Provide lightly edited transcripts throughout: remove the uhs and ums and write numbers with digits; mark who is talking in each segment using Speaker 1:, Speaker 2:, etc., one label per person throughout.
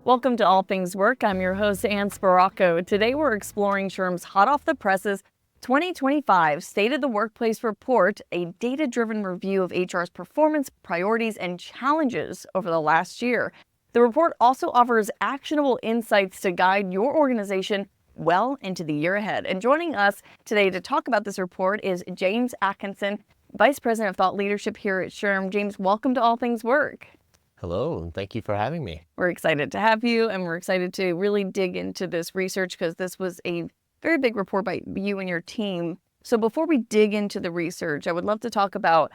Speaker 1: Welcome to All Things Work. I'm your host, Ann Sparacco. Today we're exploring SHRM's hot off the presses 2025 State of the Workplace Report, a data-driven review of HR's performance, priorities, and challenges over the last year. The report also offers actionable insights to guide your organization well into the year ahead. And joining us today to talk about this report is James Atkinson, Vice President of Thought Leadership here at SHRM. James, welcome to All Things Work.
Speaker 2: Hello, and thank you for having me.
Speaker 1: We're excited to have you, and we're excited to really dig into this research because this was a very big report by you and your team. So before we dig into the research, I would love to talk about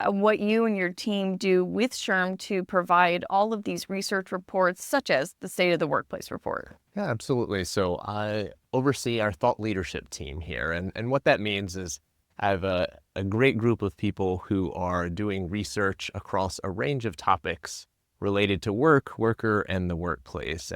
Speaker 1: what you and your team do with SHRM to provide all of these research reports, such as the State of the Workplace Report.
Speaker 2: Yeah, absolutely. So I oversee our thought leadership team here, and what that means is I have a great group of people who are doing research across a range of topics related to work, worker, and the workplace.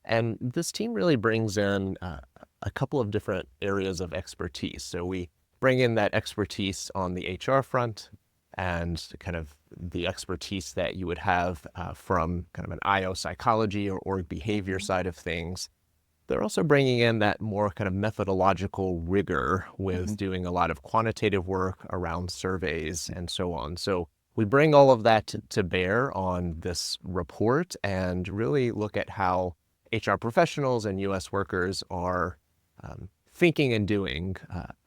Speaker 2: And this team really brings in a couple of different areas of expertise. So we bring in that expertise on the HR front and kind of the expertise that you would have from kind of an IO psychology or org behavior side of things. They're also bringing in that more kind of methodological rigor with doing a lot of quantitative work around surveys and so on. So we bring all of that to bear on this report and really look at how HR professionals and U.S. workers are thinking and doing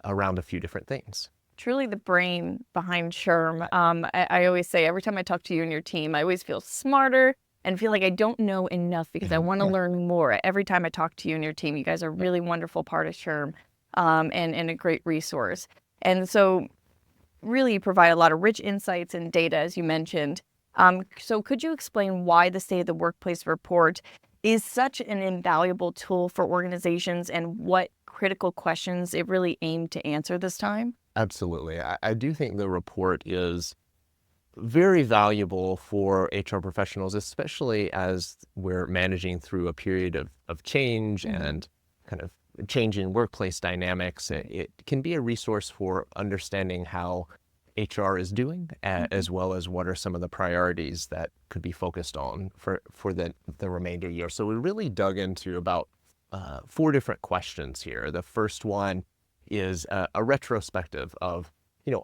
Speaker 2: around a few different things.
Speaker 1: Truly the brain behind SHRM. I always say every time I talk to you and your team, I always feel smarter and feel like I don't know enough because I want to learn more. Every time I talk to you and your team, you guys are a really wonderful part of SHRM and a great resource. And so really provide a lot of rich insights and data, as you mentioned. So could you explain why the State of the Workplace Report is such an invaluable tool for organizations and what critical questions it really aimed to answer this time?
Speaker 2: Absolutely. I do think the report is very valuable for HR professionals, especially as we're managing through a period of change and kind of change in workplace dynamics. It can be a resource for understanding how HR is doing, as well as what are some of the priorities that could be focused on for the remainder year. So we really dug into about 4 different questions here. The first one is a retrospective of,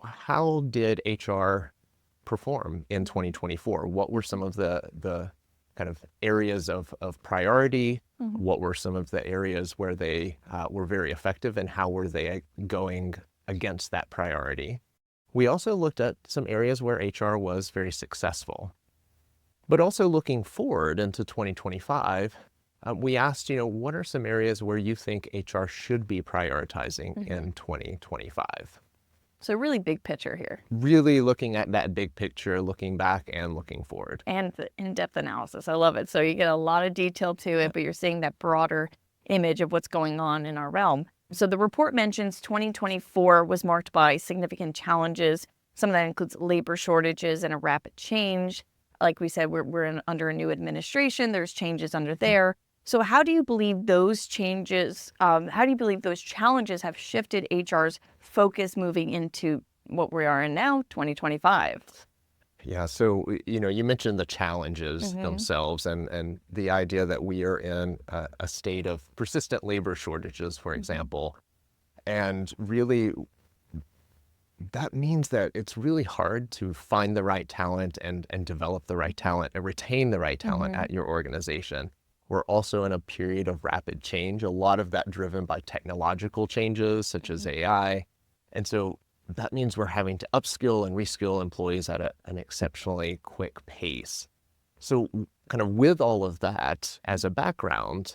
Speaker 2: how did HR perform in 2024? What were some of the kind of areas of priority? What were some of the areas where they were very effective, and how were they going against that priority? We also looked at some areas where HR was very successful. But also looking forward into 2025, we asked, what are some areas where you think HR should be prioritizing in 2025?
Speaker 1: So really big picture here.
Speaker 2: Really looking at that big picture, looking back and looking forward.
Speaker 1: And the in-depth analysis. I love it. So you get a lot of detail to it, but you're seeing that broader image of what's going on in our realm. So the report mentions 2024 was marked by significant challenges. Some of that includes labor shortages and a rapid change. Like we said, we're under a new administration. There's changes under there. So how do you believe those changes, how do you believe those challenges have shifted HR's focus moving into what we are in now, 2025?
Speaker 2: Yeah, so, you mentioned the challenges themselves and the idea that we are in a state of persistent labor shortages, for example. And really, that means that it's really hard to find the right talent and develop the right talent and retain the right talent at your organization. We're also in a period of rapid change, a lot of that driven by technological changes such as AI. And so that means we're having to upskill and reskill employees at an exceptionally quick pace. So kind of with all of that as a background,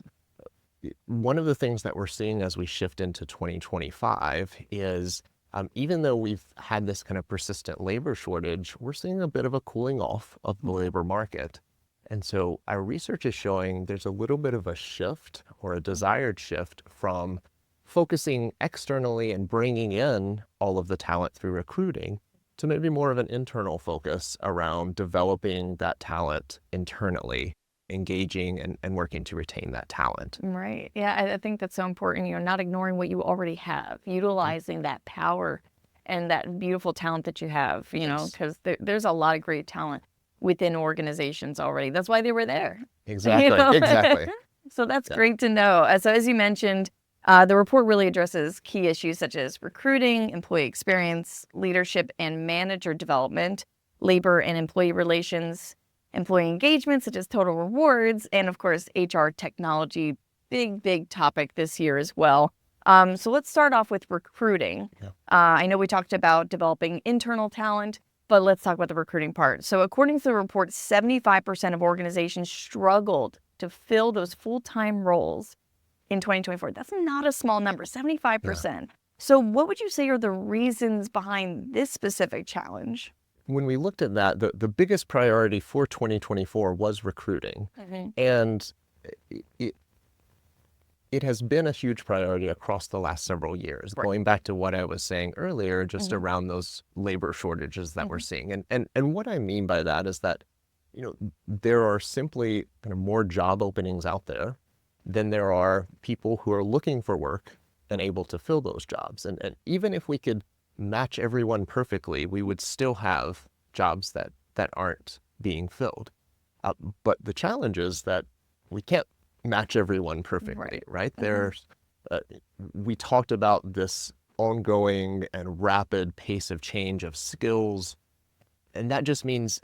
Speaker 2: one of the things that we're seeing as we shift into 2025 is even though we've had this kind of persistent labor shortage, we're seeing a bit of a cooling off of the labor market. And so our research is showing there's a little bit of a shift or a desired shift from focusing externally and bringing in all of the talent through recruiting to maybe more of an internal focus around developing that talent internally, engaging and working to retain that talent.
Speaker 1: Right. Yeah, I think that's so important. Not ignoring what you already have, utilizing that power and that beautiful talent that you have, because there's a lot of great talent. within organizations already. That's why they were there.
Speaker 2: Exactly. Exactly.
Speaker 1: So that's
Speaker 2: Yeah.
Speaker 1: great to know. So as you mentioned, the report really addresses key issues such as recruiting, employee experience, leadership and manager development, labor and employee relations, employee engagement such as total rewards, and of course, HR technology. Big topic this year as well. So let's start off with recruiting.
Speaker 2: Yeah.
Speaker 1: I know we talked about developing internal talent, but let's talk about the recruiting part. So according to the report, 75% of organizations struggled to fill those full-time roles in 2024. That's not a small number, 75%. So what would you say are the reasons behind this specific challenge?
Speaker 2: When we looked at that, the biggest priority for 2024 was recruiting. And it, it has been a huge priority across the last several years,
Speaker 1: Right.
Speaker 2: going back to what I was saying earlier, just around those labor shortages that we're seeing. And what I mean by that is that, there are simply kind of more job openings out there than there are people who are looking for work and able to fill those jobs. And even if we could match everyone perfectly, we would still have jobs that aren't being filled. But the challenge is that we can't match everyone perfectly, right? There's, we talked about this ongoing and rapid pace of change of skills, and that just means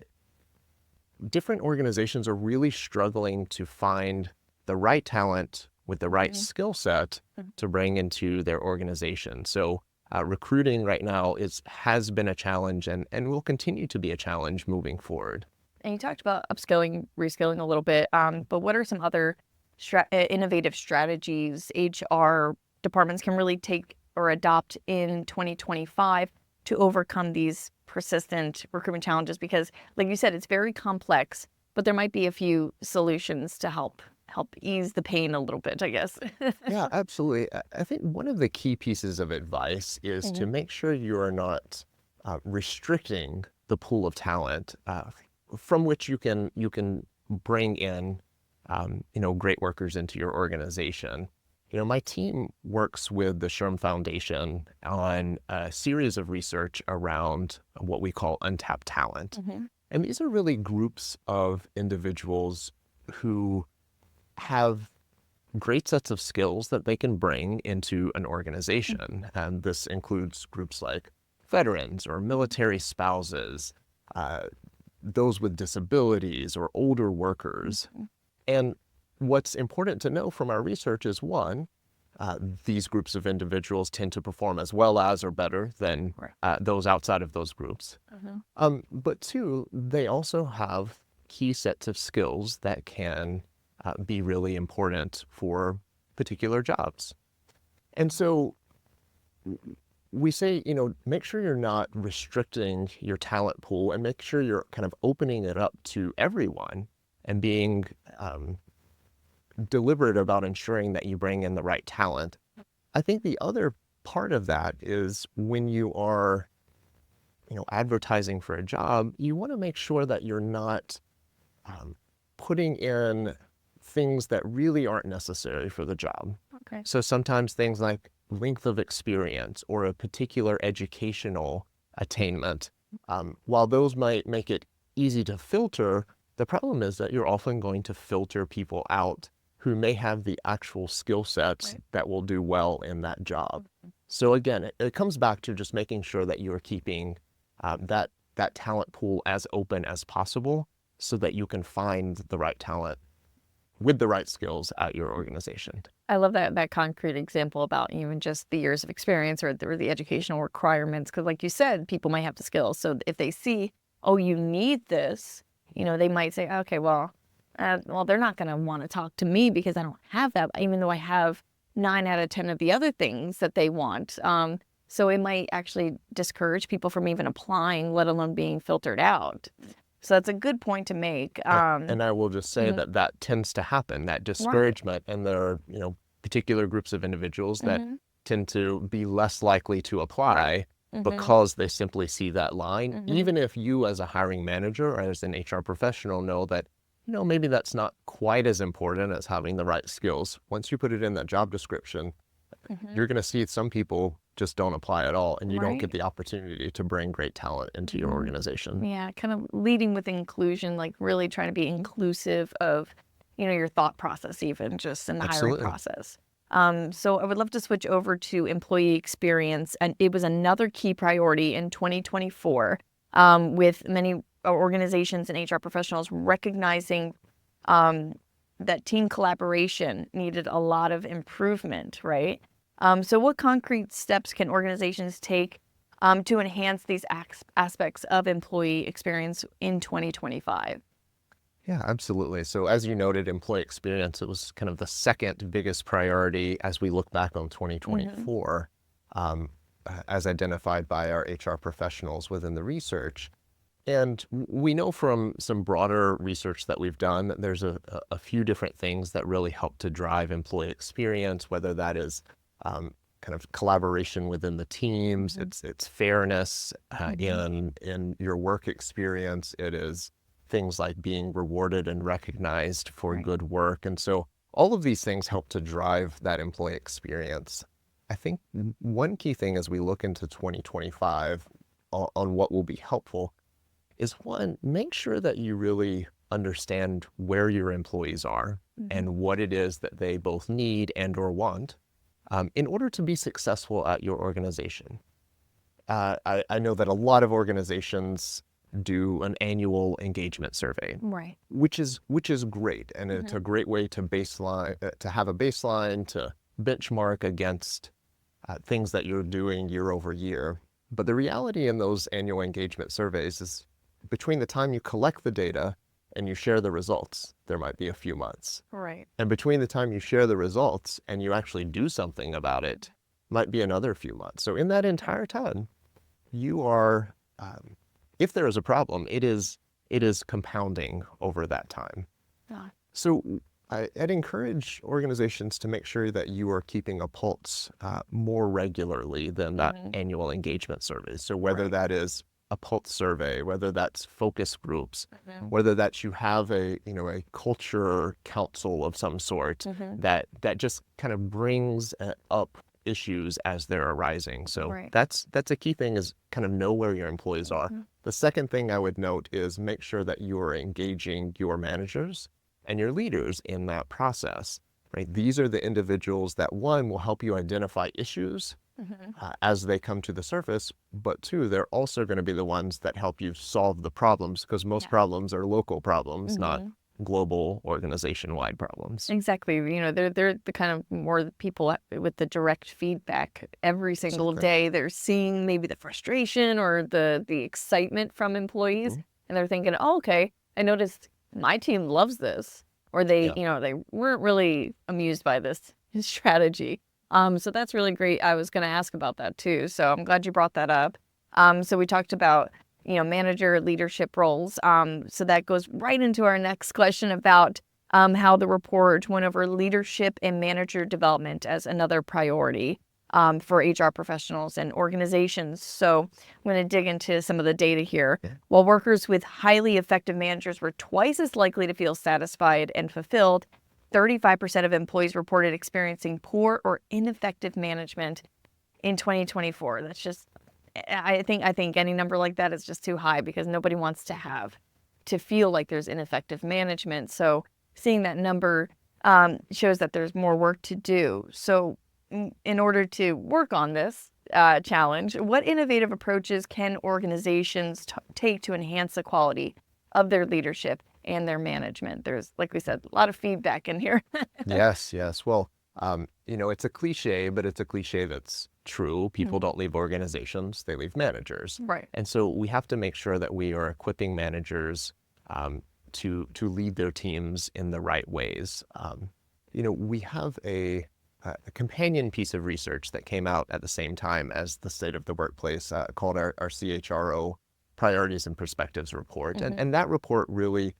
Speaker 2: different organizations are really struggling to find the right talent with the right skill set to bring into their organization. So recruiting right now has been a challenge and will continue to be a challenge moving forward.
Speaker 1: And you talked about upskilling, reskilling a little bit, but what are some other innovative strategies HR departments can really take or adopt in 2025 to overcome these persistent recruitment challenges? Because like you said, it's very complex, but there might be a few solutions to help ease the pain a little bit, I guess.
Speaker 2: Yeah, absolutely. I think one of the key pieces of advice is to make sure you are not restricting the pool of talent from which you can bring in great workers into your organization. My team works with the SHRM Foundation on a series of research around what we call untapped talent. And these are really groups of individuals who have great sets of skills that they can bring into an organization. And this includes groups like veterans or military spouses, those with disabilities or older workers. And what's important to know from our research is, one, these groups of individuals tend to perform as well as or better than those outside of those groups. But two, they also have key sets of skills that can be really important for particular jobs. And so we say, make sure you're not restricting your talent pool and make sure you're kind of opening it up to everyone and being deliberate about ensuring that you bring in the right talent. I think the other part of that is when you are, advertising for a job, you want to make sure that you're not putting in things that really aren't necessary for the job.
Speaker 1: Okay.
Speaker 2: So sometimes things like length of experience or a particular educational attainment, while those might make it easy to filter, the problem is that you're often going to filter people out who may have the actual skill sets that will do well in that job. So again, it comes back to just making sure that you're keeping that talent pool as open as possible so that you can find the right talent with the right skills at your organization.
Speaker 1: I love that concrete example about even just the years of experience or the educational requirements, because like you said, people might have the skills. So if they see, oh, you need this, they might say, okay, well, they're not going to want to talk to me because I don't have that, even though I have 9 out of 10 of the other things that they want. So it might actually discourage people from even applying, let alone being filtered out. So that's a good point to make.
Speaker 2: And I will just say that tends to happen, that discouragement. And there are, particular groups of individuals that tend to be less likely to apply because they simply see that line. Even if you as a hiring manager or as an HR professional know that, maybe that's not quite as important as having the right skills. Once you put it in that job description, you're going to see some people just don't apply at all, and you don't
Speaker 1: Right.
Speaker 2: get the opportunity to bring great talent into your organization.
Speaker 1: Yeah, kind of leading with inclusion, like really trying to be inclusive of, your thought process, even just in the hiring
Speaker 2: Absolutely.
Speaker 1: process. So I would love to switch over to employee experience, and it was another key priority in 2024, with many organizations and HR professionals recognizing um, that team collaboration needed a lot of improvement, right? So what concrete steps can organizations take to enhance these aspects of employee experience in 2025?
Speaker 2: Yeah, absolutely. So as you noted, employee experience, it was kind of the second biggest priority as we look back on
Speaker 1: Hmm.
Speaker 2: 2024, um, as identified by our HR professionals within the research. And we know from some broader research that we've done that there's a few different things that really help to drive employee experience, whether that is kind of collaboration within the teams,
Speaker 1: Hmm.
Speaker 2: it's fairness
Speaker 1: Hmm.
Speaker 2: in your work experience, it is things like being rewarded and recognized for
Speaker 1: Right.
Speaker 2: good work. And so all of these things help to drive that employee experience. I think one key thing as we look into 2025 on what will be helpful is one, make sure that you really understand where your employees are
Speaker 1: Hmm.
Speaker 2: and what it is that they both need and or want in order to be successful at your organization. I know that a lot of organizations do an annual engagement survey,
Speaker 1: Right.
Speaker 2: which is great, and it's
Speaker 1: Hmm.
Speaker 2: a great way to have a baseline to benchmark against things that you're doing year over year. But the reality in those annual engagement surveys is between the time you collect the data and you share the results, there might be a few months.
Speaker 1: Right.
Speaker 2: And between the time you share the results and you actually do something about it, might be another few months. So in that entire time, you are, if there is a problem, it is compounding over that time.
Speaker 1: Yeah.
Speaker 2: So I'd encourage organizations to make sure that you are keeping a pulse more regularly than that
Speaker 1: Hmm.
Speaker 2: annual engagement survey. So whether
Speaker 1: Right.
Speaker 2: that is a pulse survey, whether that's focus groups,
Speaker 1: Hmm.
Speaker 2: whether that's you have a culture council of some sort
Speaker 1: Hmm.
Speaker 2: that just kind of brings up issues as they're arising. So
Speaker 1: Right.
Speaker 2: that's a key thing, is kind of know where your employees are.
Speaker 1: Hmm.
Speaker 2: The second thing I would note is make sure that you are engaging your managers and your leaders in that process, right? These are the individuals that, one, will help you identify issues
Speaker 1: Hmm.
Speaker 2: as they come to the surface, but two, they're also going to be the ones that help you solve the problems, because most
Speaker 1: Yeah.
Speaker 2: problems are local problems, not
Speaker 1: Hmm.
Speaker 2: global organization-wide problems.
Speaker 1: Exactly. They're the kind of more the people with the direct feedback every single
Speaker 2: Exactly.
Speaker 1: day. They're seeing maybe the frustration or the excitement from employees,
Speaker 2: Mhm.
Speaker 1: and they're thinking, "Oh, okay, I noticed my team loves this," or they,
Speaker 2: Yeah.
Speaker 1: they weren't really amused by this strategy. So that's really great. I was going to ask about that too. So I'm glad you brought that up. So we talked about manager leadership roles. So that goes right into our next question about how the report went over leadership and manager development as another priority for HR professionals and organizations. So I'm going to dig into some of the data here.
Speaker 2: Yeah.
Speaker 1: While workers with highly effective managers were twice as likely to feel satisfied and fulfilled, 35% of employees reported experiencing poor or ineffective management in 2024. That's just, I think any number like that is just too high, because nobody wants to feel like there's ineffective management. So seeing that number shows that there's more work to do. So in order to work on this challenge, what innovative approaches can organizations take to enhance the quality of their leadership and their management? There's, like we said, a lot of feedback in here.
Speaker 2: Yes, yes. Well, it's a cliche, but it's a cliche that's true. People
Speaker 1: Mhm.
Speaker 2: don't leave organizations, they leave managers.
Speaker 1: Right.
Speaker 2: And so we have to make sure that we are equipping managers to lead their teams in the right ways. We have a companion piece of research that came out at the same time as the State of the Workplace, called our CHRO Priorities and Perspectives report. And,
Speaker 1: Hmm.
Speaker 2: and that report really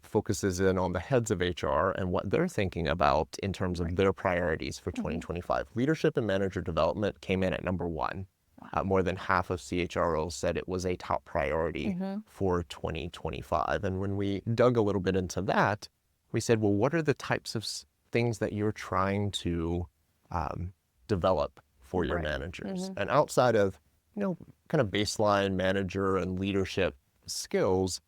Speaker 2: focuses in on the heads of HR and what they're thinking about in terms of
Speaker 1: Right.
Speaker 2: their priorities for
Speaker 1: Hmm.
Speaker 2: 2025. Leadership and manager development came in at number one.
Speaker 1: Wow.
Speaker 2: More than half of CHROs said it was a top priority
Speaker 1: Hmm.
Speaker 2: for 2025. And when we dug a little bit into that, we said, well, what are the types of things that you're trying to develop for your managers. And outside of, kind of baseline manager and leadership skills,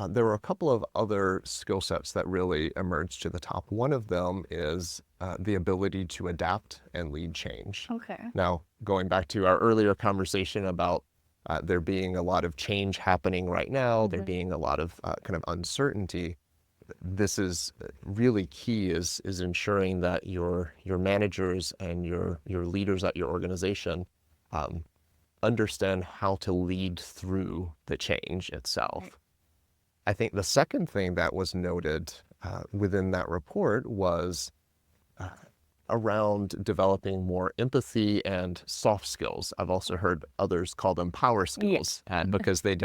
Speaker 2: there were a couple of other skill sets that really emerged to the top. One of them is the ability to adapt and lead change.
Speaker 1: Okay.
Speaker 2: Now, going back to our earlier conversation about there being a lot of change happening right now, there being a lot of kind of uncertainty, this is really key is ensuring that your managers and your leaders at your organization understand how to lead through the change itself.
Speaker 1: Right.
Speaker 2: I think the second thing that was noted within that report was around developing more empathy and soft skills. I've also heard others call them power skills, because they're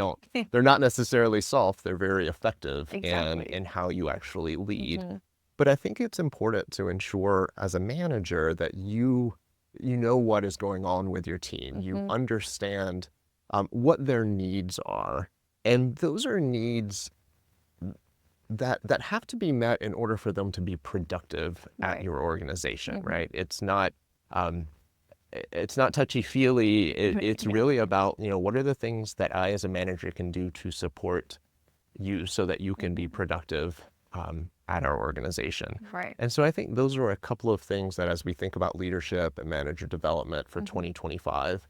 Speaker 2: not necessarily soft, they're very effective in how you actually lead. But I think it's important to ensure as a manager that you know what is going on with your team. You understand what their needs are. And those are needs that have to be met in order for them to be productive at your organization, right? It's not touchy-feely. It's really about, what are the things that I as a manager can do to support you so that you can be productive at our organization.
Speaker 1: Right.
Speaker 2: And so I think those are a couple of things that as we think about leadership and manager development for 2025,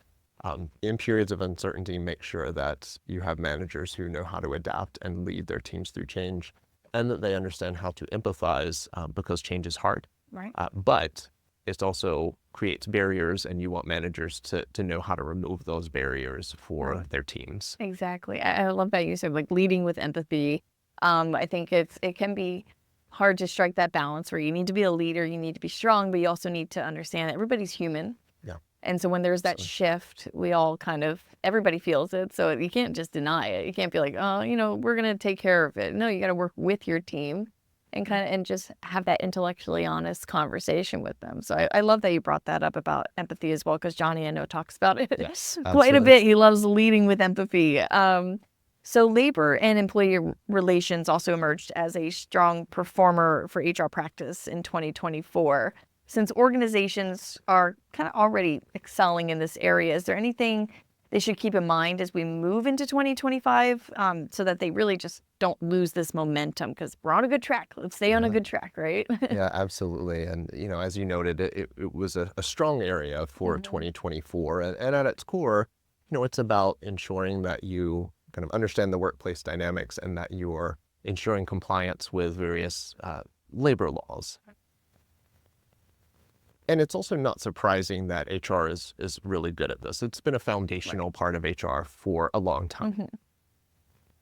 Speaker 2: in periods of uncertainty, make sure that you have managers who know how to adapt and lead their teams through change, and that they understand how to empathize because change is hard.
Speaker 1: Right.
Speaker 2: But it also creates barriers, and you want managers to know how to remove those barriers for their teams.
Speaker 1: Exactly. I love that you said like leading with empathy. I think it can be hard to strike that balance where you need to be a leader, you need to be strong, but you also need to understand that everybody's human.
Speaker 2: Yeah.
Speaker 1: And so when there's that shift, we all everybody feels it. So you can't just deny it. You can't be like, oh, we're going to take care of it. No, you got to work with your team and just have that intellectually honest conversation with them. So I love that you brought that up about empathy as well, because Johnny, I know, talks about it quite a bit. He loves leading with empathy. So labor and employee relations also emerged as a strong performer for HR practice in 2024. Since organizations are kind of already excelling in this area, is there anything they should keep in mind as we move into 2025 so that they really just don't lose this momentum? Because we're on a good track. Let's stay on a good track, right?
Speaker 2: Yeah, absolutely. And, as you noted, it was a strong area for 2024. And at its core, it's about ensuring that you kind of understand the workplace dynamics and that you are ensuring compliance with various labor laws. And it's also not surprising that HR is really good at this. It's been a foundational part of HR for a long time.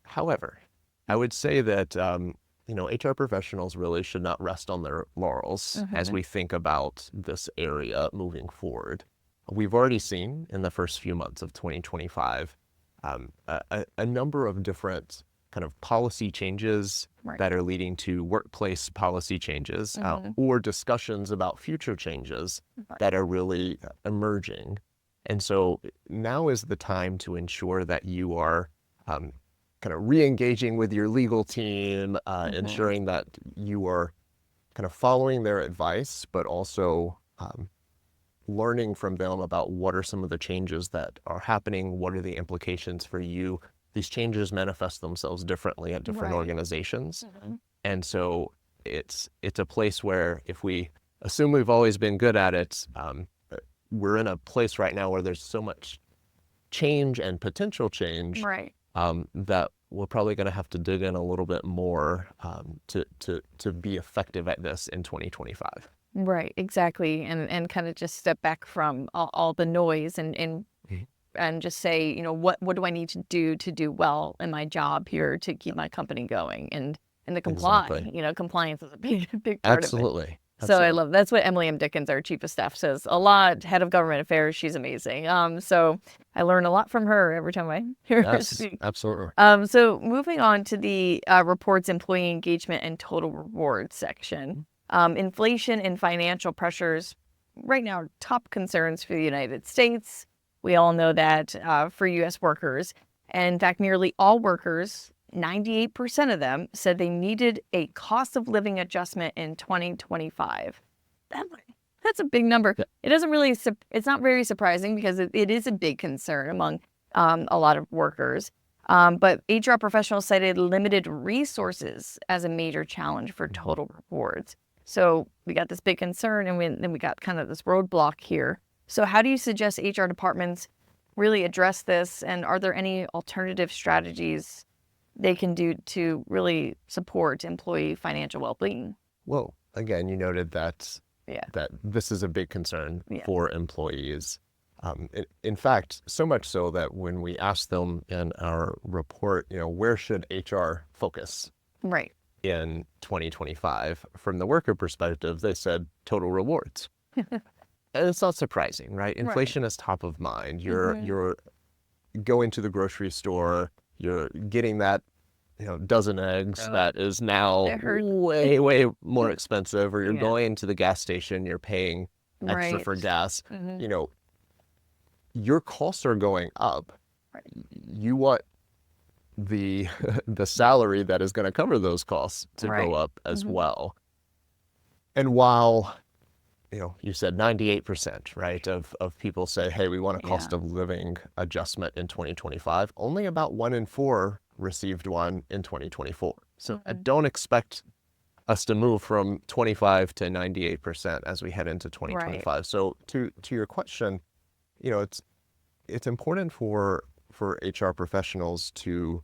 Speaker 2: However, I would say that, HR professionals really should not rest on their laurels as we think about this area moving forward. We've already seen in the first few months of 2025 a number of different kind of policy changes that are leading to workplace policy changes or discussions about future changes that are really emerging. And so now is the time to ensure that you are kind of re-engaging with your legal team, ensuring that you are kind of following their advice, but also learning from them about what are some of the changes that are happening, what are the implications for you. These changes manifest themselves differently at different organizations. And so it's a place where if we assume we've always been good at it, we're in a place right now where there's so much change and potential change that we're probably going to have to dig in a little bit more to be effective at this in 2025.
Speaker 1: Right, exactly. And kind of just step back from all the noise and just say, what do I need to do well in my job here to keep my company going and to comply. Compliance is a big part of it. So I love that's what Emily M. Dickens, our chief of staff, says a lot. Head of government affairs, she's amazing. So I learn a lot from her every time I hear her speak.
Speaker 2: Absolutely.
Speaker 1: So moving on to the report's employee engagement and total reward section. Inflation and financial pressures right now are top concerns for the United States. We all know that for U.S. workers. And in fact, nearly all workers, 98% of them, said they needed a cost of living adjustment in 2025. That's a big number. It doesn't really, it's not very surprising because it is a big concern among a lot of workers. But HR professionals cited limited resources as a major challenge for total rewards. So we got this big concern, and then we got kind of this roadblock here. So how do you suggest HR departments really address this? And are there any alternative strategies they can do to really support employee financial well-being?
Speaker 2: Well, again, you noted that
Speaker 1: Yeah.
Speaker 2: that this is a big concern
Speaker 1: Yeah.
Speaker 2: for employees. In fact, so much so that when we asked them in our report, where should HR focus
Speaker 1: Right.
Speaker 2: in 2025, from the worker perspective, they said total rewards. And it's not surprising, right? Inflation is top of mind. You're going to the grocery store, you're getting that dozen eggs that is now way, way more expensive, or you're going to the gas station, you're paying extra for gas. Your costs are going up.
Speaker 1: Right.
Speaker 2: You want the salary that is going to cover those costs to go up as well. And while you said 98%, right, of people say, hey, we want a cost of living adjustment in 2025, only about 1 in 4 received one in 2024. So I don't expect us to move from 25 to 98% as we head into 2025.
Speaker 1: Right.
Speaker 2: So to your question, it's important for HR professionals to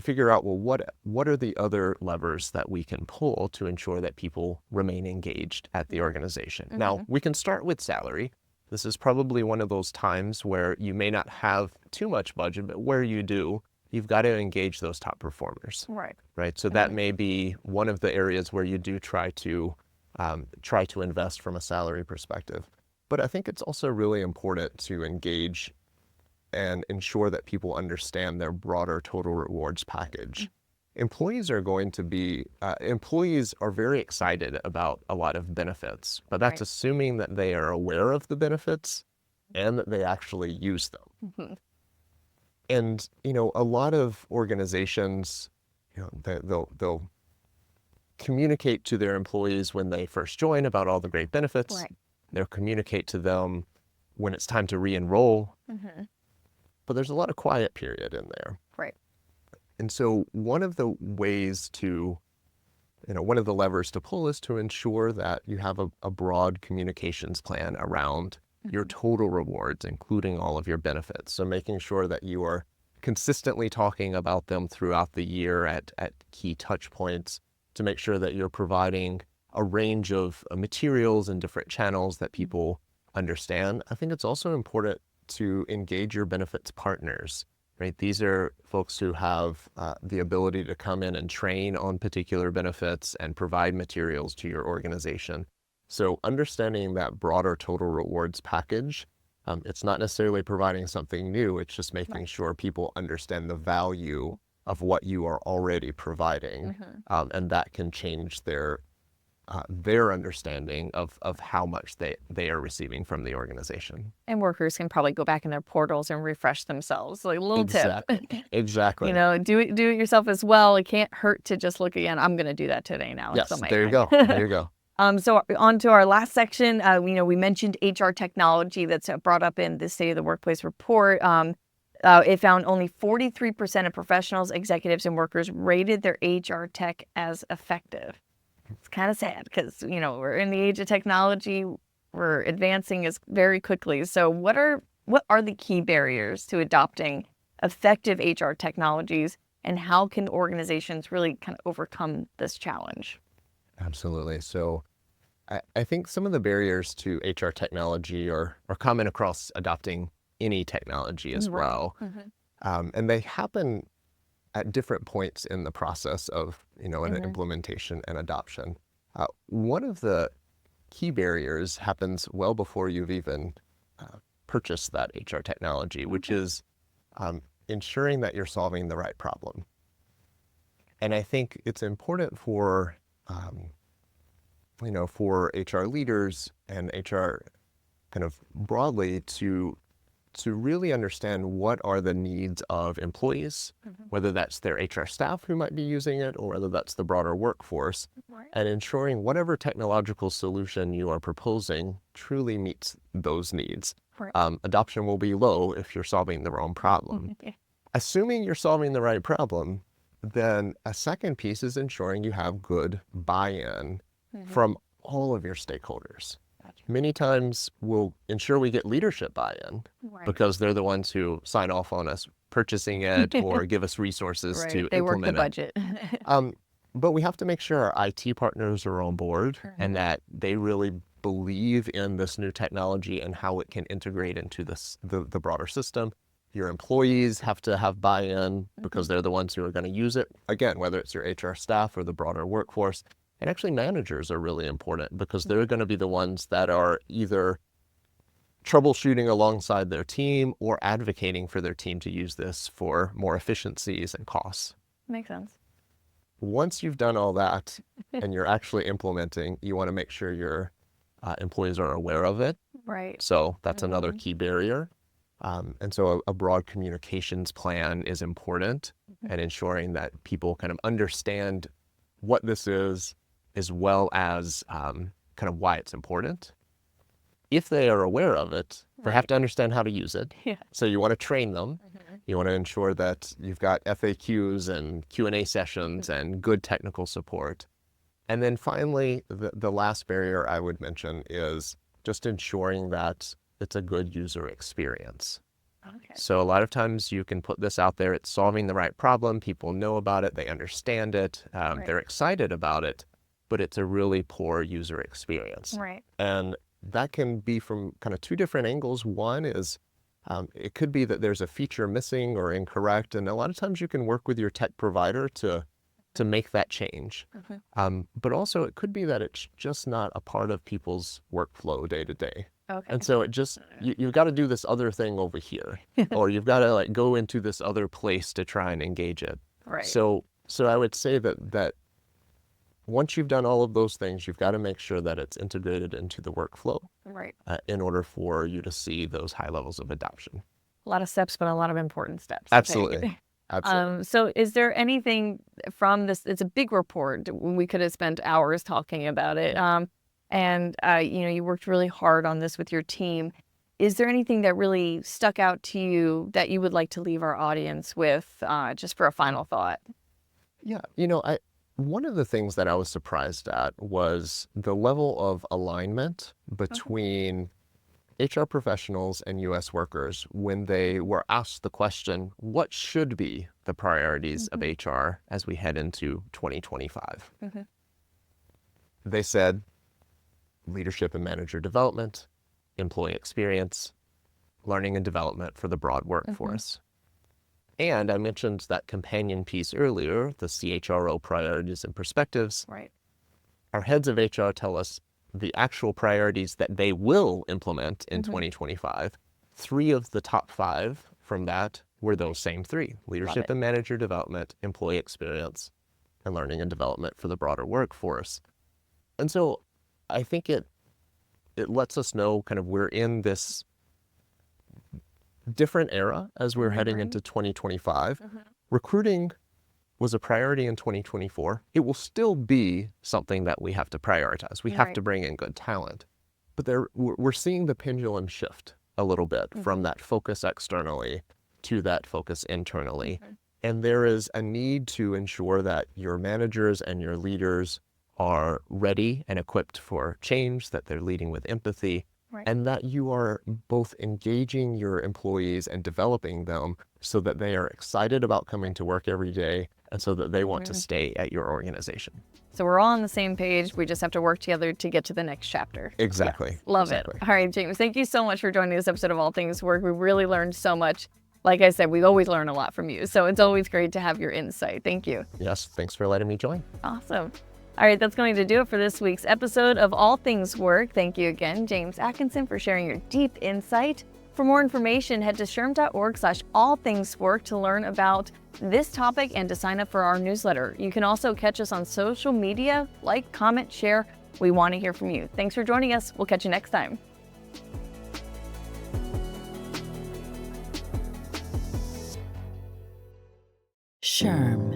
Speaker 2: figure out, well, what are the other levers that we can pull to ensure that people remain engaged at the organization? Now, we can start with salary. This is probably one of those times where you may not have too much budget, but where you do, you've got to engage those top performers. Right. So that may be one of the areas where you do try to invest from a salary perspective. But I think it's also really important to engage and ensure that people understand their broader total rewards package. Employees are very excited about a lot of benefits, but that's assuming that they are aware of the benefits and that they actually use them. And, a lot of organizations, they'll communicate to their employees when they first join about all the great benefits. They'll communicate to them when it's time to re-enroll. But there's a lot of quiet period in there. And so one of the ways to, one of the levers to pull is to ensure that you have a broad communications plan around your total rewards, including all of your benefits. So making sure that you are consistently talking about them throughout the year at key touch points to make sure that you're providing a range of materials and different channels that people understand. I think it's also important to engage your benefits partners, right? These are folks who have the ability to come in and train on particular benefits and provide materials to your organization. So understanding that broader total rewards package, it's not necessarily providing something new, it's just making sure people understand the value of what you are already providing, and that can change their understanding of how much they are receiving from the organization.
Speaker 1: And workers can probably go back in their portals and refresh themselves. Like a little tip.
Speaker 2: Exactly.
Speaker 1: Do it yourself as well. It can't hurt to just look again. I'm going to do that today now.
Speaker 2: Yes, there you go. There you go.
Speaker 1: So on to our last section. We mentioned HR technology that's brought up in the State of the Workplace report. It found only 43% of professionals, executives, and workers rated their HR tech as effective. It's kind of sad because, we're in the age of technology. We're advancing very quickly. So what are the key barriers to adopting effective HR technologies, and how can organizations really kind of overcome this challenge?
Speaker 2: Absolutely. So I think some of the barriers to HR technology are common across adopting any technology as well. And they happen at different points in the process of, an implementation and adoption. One of the key barriers happens well before you've even purchased that HR technology, which is ensuring that you're solving the right problem. And I think it's important for HR leaders and HR kind of broadly to to really understand what are the needs of employees, whether that's their HR staff who might be using it or whether that's the broader workforce, and ensuring whatever technological solution you are proposing truly meets those needs. Adoption will be low if you're solving the wrong problem. Assuming you're solving the right problem, then a second piece is ensuring you have good buy-in from all of your stakeholders. Many times we'll ensure we get leadership buy-in because they're the ones who sign off on us purchasing it or give us resources to
Speaker 1: They work
Speaker 2: implement
Speaker 1: the budget.
Speaker 2: But we have to make sure our IT partners are on board and that they really believe in this new technology and how it can integrate into the broader system. Your employees have to have buy-in because they're the ones who are going to use it. Again, whether it's your HR staff or the broader workforce. And actually managers are really important because they're going to be the ones that are either troubleshooting alongside their team or advocating for their team to use this for more efficiencies and costs.
Speaker 1: Makes sense.
Speaker 2: Once you've done all that and you're actually implementing, you want to make sure your employees are aware of it.
Speaker 1: Right.
Speaker 2: So that's another key barrier. And so a broad communications plan is important and ensuring that people kind of understand what this is, as well as kind of why it's important. If they are aware of it, they have to understand how to use it. So you want to train them. You want to ensure that you've got FAQs and Q&A sessions and good technical support. And then finally, the last barrier I would mention is just ensuring that it's a good user experience. So a lot of times you can put this out there, it's solving the right problem, people know about it, they understand it, they're excited about it, but it's a really poor user experience. And that can be from kind of two different angles. One is it could be that there's a feature missing or incorrect, and a lot of times you can work with your tech provider to make that change. But also it could be that it's just not a part of people's workflow day to day. And so it just, you've got to do this other thing over here, or you've got to like go into this other place to try and engage it. So I would say that once you've done all of those things, you've got to make sure that it's integrated into the workflow in order for you to see those high levels of adoption.
Speaker 1: A lot of steps, but a lot of important steps.
Speaker 2: Absolutely. Absolutely.
Speaker 1: So is there anything from this, it's a big report, we could have spent hours talking about it. And you worked really hard on this with your team. Is there anything that really stuck out to you that you would like to leave our audience with just for a final thought?
Speaker 2: Yeah, one of the things that I was surprised at was the level of alignment between HR professionals and U.S. workers when they were asked the question, what should be the priorities of HR as we head into 2025? They said leadership and manager development, employee experience, learning and development for the broad workforce. And I mentioned that companion piece earlier, the CHRO priorities and perspectives. Our heads of HR tell us the actual priorities that they will implement in 2025. 3 of the top 5 from that were those same 3: leadership and manager development, employee experience, and learning and development for the broader workforce. And so I think it lets us know kind of we're in this different era as we're heading into 2025. Recruiting was a priority in 2024. It will still be something that we have to prioritize. We have to bring in good talent. But we're seeing the pendulum shift a little bit from that focus externally to that focus internally. And there is a need to ensure that your managers and your leaders are ready and equipped for change, that they're leading with empathy, and that you are both engaging your employees and developing them so that they are excited about coming to work every day and so that they want to stay at your organization.
Speaker 1: So we're all on the same page. We just have to work together to get to the next chapter.
Speaker 2: Exactly.
Speaker 1: Yes, love it. All right, James, thank you so much for joining this episode of All Things Work. We really learned so much. Like I said, we always learn a lot from you. So it's always great to have your insight. Thank you.
Speaker 2: Yes, thanks for letting me join.
Speaker 1: Awesome. All right, that's going to do it for this week's episode of All Things Work. Thank you again, James Atkinson, for sharing your deep insight. For more information, head to shrm.org/allthingswork to learn about this topic and to sign up for our newsletter. You can also catch us on social media, like, comment, share. We want to hear from you. Thanks for joining us. We'll catch you next time.
Speaker 3: SHRM.